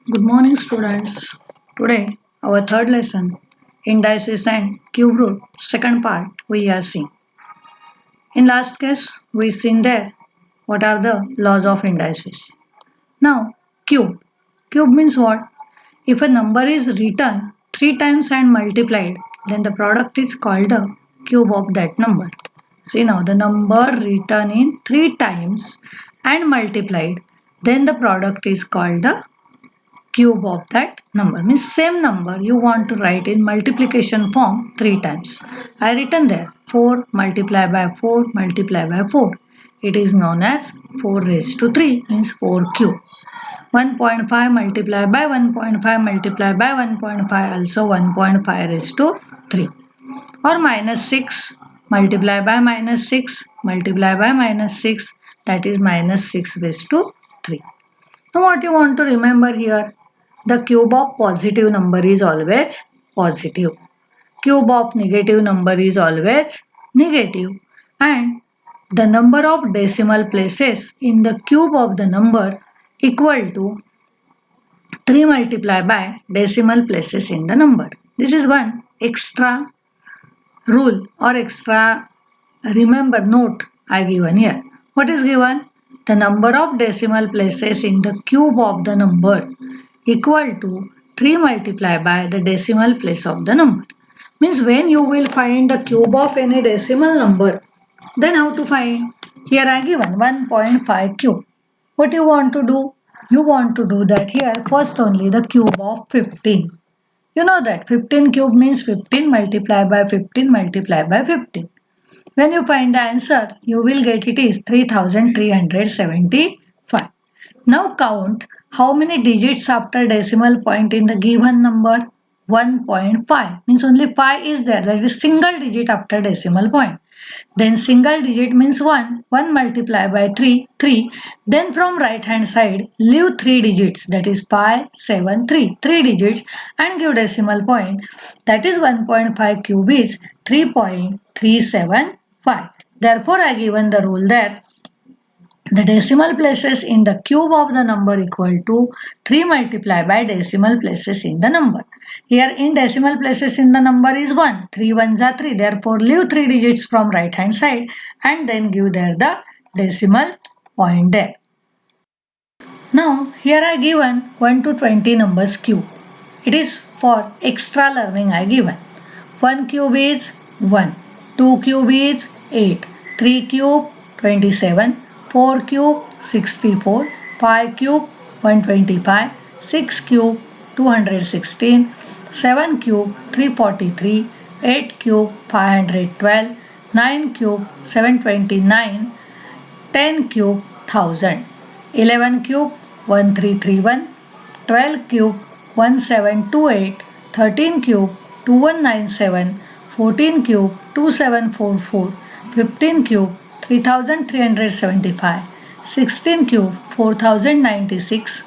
Good morning, students. Today, our third lesson, indices and cube root, second part, we are seeing. In last case, we seen there what are the laws of indices. Now, cube. Cube means what? If a number is written three times and multiplied, then the product is called the cube of that number. See now, the number written in three times and multiplied, then the product is called the cube of that number. Means same number you want to write in multiplication form three times. I written there 4 multiplied by 4 multiplied by 4. It is known as 4 raised to 3 means 4 cube. 1.5 multiplied by 1.5 multiplied by 1.5 also 1.5 raised to 3. Or minus 6 multiplied by minus 6 multiplied by minus 6, that is minus 6 raised to 3. Now what you want to remember here, the cube of positive number is always positive. Cube of negative number is always negative. And the number of decimal places in the cube of the number equal to 3 multiplied by decimal places in the number. This is one extra rule or extra remember note I given here. What is given? The number of decimal places in the cube of the number equal to 3 multiplied by the decimal place of the number. Means when you will find the cube of any decimal number, then how to find? Here I given 1.5 cube. What you want to do? You want to do that here first only the cube of 15. You know that 15 cube means 15 multiplied by 15 multiplied by 15. When you find the answer, you will get it is 3375. Now count how many digits after decimal point in the given number. 1.5 means only 5 is there, that is single digit after decimal point. Then single digit means 1 multiplied by 3, 3. Then from right hand side leave 3 digits, that is 5, 7, 3 digits, and give decimal point, that is 1.5 cube is 3.375. Therefore I given the rule there, the decimal places in the cube of the number equal to 3 multiplied by decimal places in the number. Here in decimal places in the number is 1. 3 ones are 3. Therefore leave 3 digits from right hand side and then give there the decimal point there. Now here I given 1 to 20 numbers cube. It is for extra learning I given. 1 cube is 1. 2 cube is 8. 3 cube 27. 4 cube 64, 5 cube 125, 6 cube 216, 7 cube 343, 8 cube 512, 9 cube 729, 10 cube 1000, 11 cube 1331, 12 cube 1728, 13 cube 2197, 14 cube 2744, 15 cube 3375, 16 cube 4096,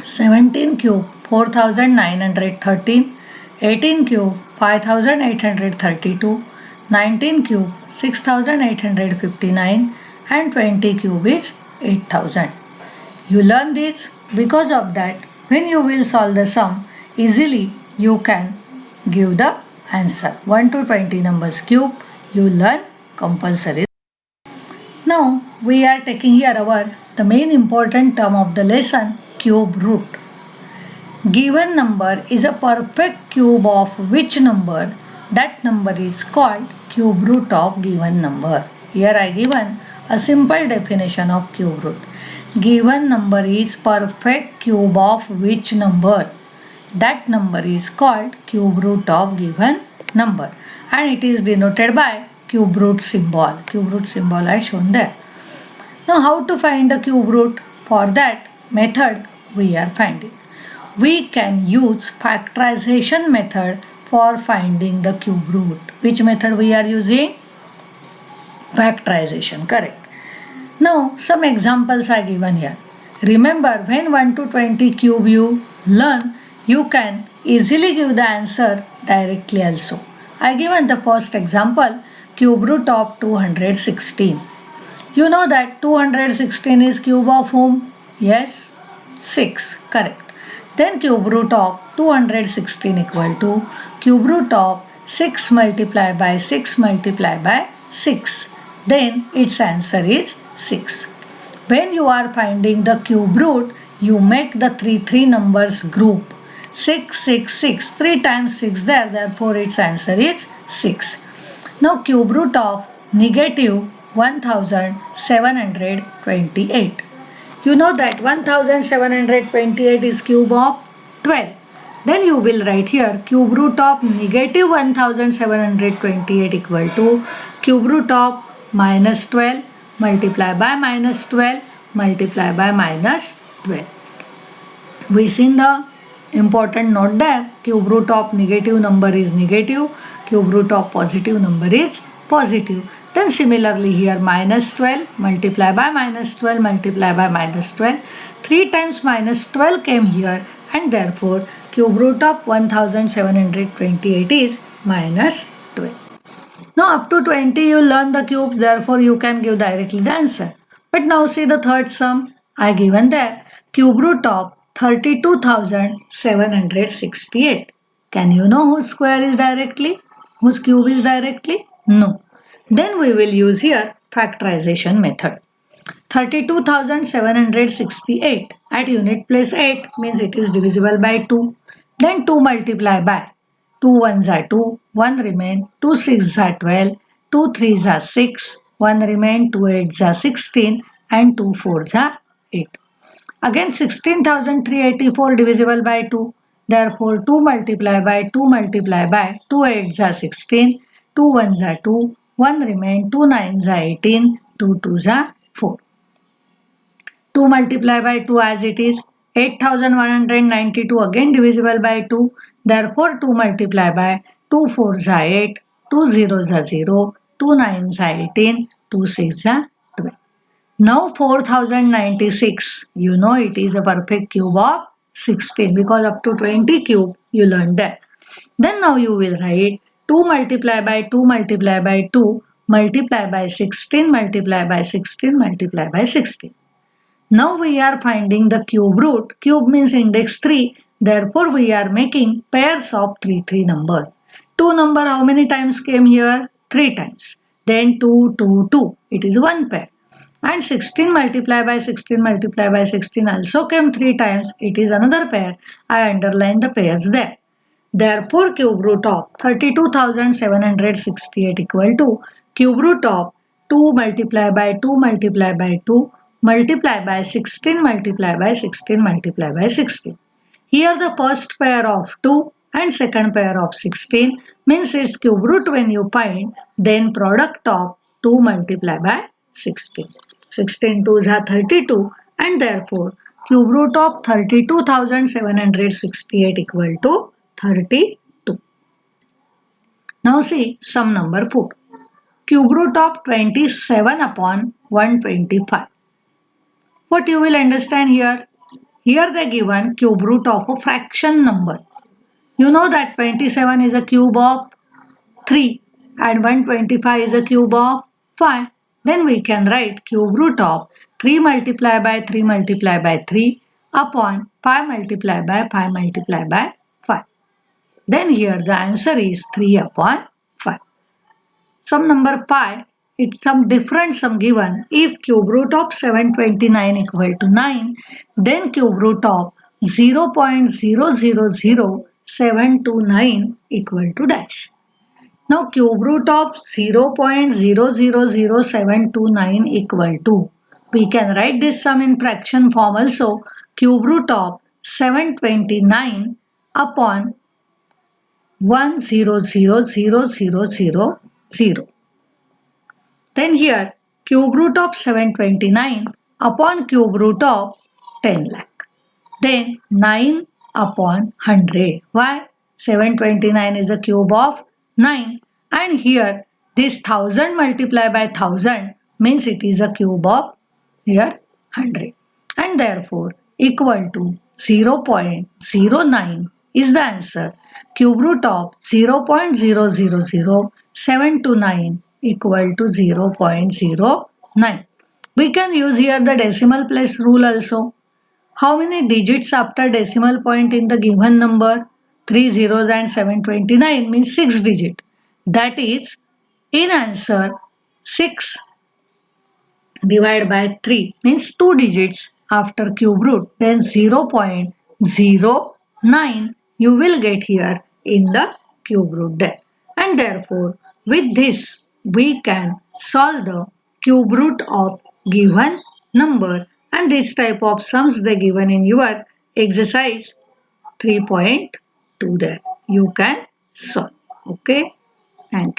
17 cube 4913, 18 cube 5832, 19 cube 6859, and 20 cube is 8000. You learn this, because of that when you will solve the sum easily you can give the answer. 1 to 20 numbers cube you learn compulsory. Now we are taking here the main important term of the lesson, cube root. Given number is a perfect cube of which number? That number is called cube root of given number. Here I given a simple definition of cube root. Given number is perfect cube of which number? That number is called cube root of given number, and it is denoted by cube root symbol. Cube root symbol I shown there. Now how to find the cube root? For that method we are finding. We can use factorization method for finding the cube root. Which method we are using? Factorization, correct. Now some examples are given here. Remember, when 1 to 20 cube you learn, you can easily give the answer directly also. I given the first example, cube root of 216. You know that 216 is cube of whom? Yes, 6, correct. Then cube root of 216 equal to cube root of 6 multiplied by 6 multiplied by 6. Then its answer is 6. When you are finding the cube root, you make the 3 numbers group. 6, 6, 6. 3 times 6 there, therefore its answer is 6. Now cube root of negative 1728. You know that 1728 is cube of 12. Then you will write here cube root of negative 1728 equal to cube root of minus 12 multiply by minus 12 multiply by minus 12. We seen the important note there. Cube root of negative number is negative. Cube root of positive number is positive. Then similarly here minus 12 multiply by minus 12 multiply by minus 12. 3 times minus 12 came here and therefore cube root of 1728 is minus 12. Now up to 20 you learn the cube, therefore you can give directly the answer. But now see the third sum I given there. Cube root of 32,768. Can you know whose square is directly? Whose cube is directly? No. Then we will use here factorization method. 32,768 at unit place 8 means it is divisible by 2. Then 2 multiply by 2 1s are 2, 1 remain, 2 6s are 12, 2 3s are 6, 1 remain, 2 8s are 16 and 2 4s are 8. Again 16,384 divisible by 2. Therefore 2 multiply by 2 multiply by 2 8s are 16, 2 1s are 2, 1 remain, 2 9s are 18, 2 2s are 4. 2 multiply by 2 as it is, 8,192 again divisible by 2. Therefore 2 multiply by 2 4s are 8, 2 0s are 0, 2 9s are 18, 2 6s are 12. Now 4096, you know it is a perfect cube of 16 because up to 20 cube you learned that. Then now you will write 2 multiply by 2 multiply by 2 multiply by 16 multiply by 16 multiply by 16. Now we are finding the cube root. Cube means index 3. Therefore we are making pairs of 3 number. 2 number how many times came here? 3 times. Then 2 2 2. It is one pair. And 16 multiply by 16 multiply by 16 also came 3 times. It is another pair. I underline the pairs there. Therefore cube root of 32,768 equal to cube root of 2 multiply by 2 multiply by 2 multiply by 16 multiply by 16 multiply by 16. Here the first pair of 2 and second pair of 16 means its cube root when you find, then product of 2 multiply by 16. 16 2s are 32 and therefore cube root of 32,768 equal to 32. Now see sum number 4. Cube root of 27 upon 125. What you will understand here? Here they given cube root of a fraction number. You know that 27 is a cube of 3 and 125 is a cube of 5. Then we can write cube root of 3 multiply by 3 multiply by 3 upon 5 multiply by 5 multiply by 5. Then here the answer is 3 upon 5. Sum number 5. It's some different sum given. If cube root of 729 equal to 9, then cube root of 0.000729 equal to dash. Now cube root of 0.000729 equal to, we can write this sum in fraction form also, cube root of 729 upon 1000000. Then here cube root of 729 upon cube root of 10 lakh. Then 9 upon 100. Why? 729 is the cube of 9 and here this 1000 multiplied by 1000 means it is a cube of here 100 and therefore equal to 0.09 is the answer. Cube root of 0.000729 equal to 0.09. We can use here the decimal place rule also. How many digits after decimal point in the given number? 3 zeros and 729 means 6 digit. That is, in answer, 6 divided by 3 means 2 digits after cube root. Then 0.09 you will get here in the cube root there. And therefore, with this, we can solve the cube root of given number, and this type of sums they given in your exercise 3.2 there. You can solve. Okay. Thank you.